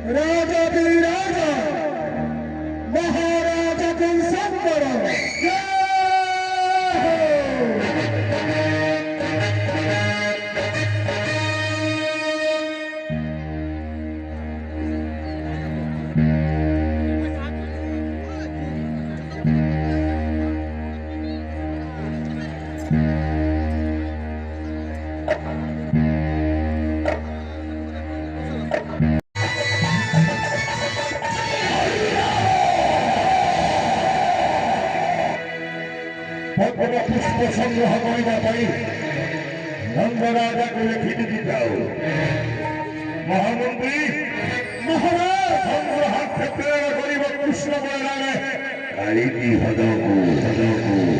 राजा राजा महाराजा कुंसंबर पुष्प संग्रह करने नंदराजा को लिखि दीजाओ महामंत्री महाराज संग्रह क्षेत्र कृष्ण बलरामे काली हदको